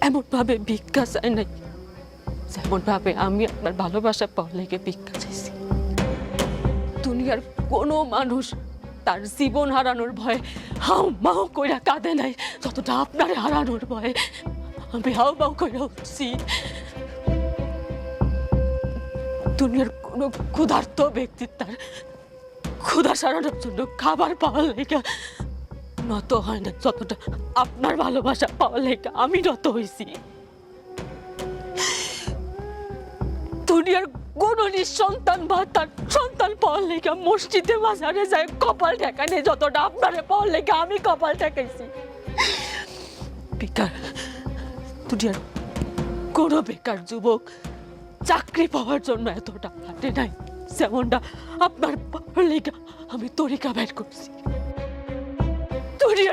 এমন ভাবে ভিক্ষা চাই নাই যেমন ভাবে আমি আপনার ভালোবাসা পাওয়ার লেগে ভিক্ষা চাইছি। দুনিয়ার কোনো মানুষ তার জীবন হারানোর ভয়ে হাউ মাউ কইরা কাঁদে নাই যতটা আপনার হারানোর ভয়ে আমি হাউ মাউ কইরা উঠছি। দুনিয়ার কোনো ক্ষুধার্ত ব্যক্তি তার ক্ষুধা সারানোর জন্য খাবার পাওয়ার লেগে নত হয় না যতটা আপনার ভালোবাসা পাওয়ার লেগে আমি নত হয়েছি। দুনিয়ার কোন নিঃসন্তান বা তার সন্তান পাওয়ার লেগে মসজিদে মাজারে যায় কপাল ঠেকানে যতটা আপনারে পাওয়ার লেগে আমি কপাল ঠেকাইছি। বেকার দুনিয়ার কোন বেকার যুবক চাকরি পাওয়ার জন্য এতটা হাঁটে নাই যেমনটা আপনার পাওয়ার লেগে আমি তরিকা বের করছি। দুনিয়ার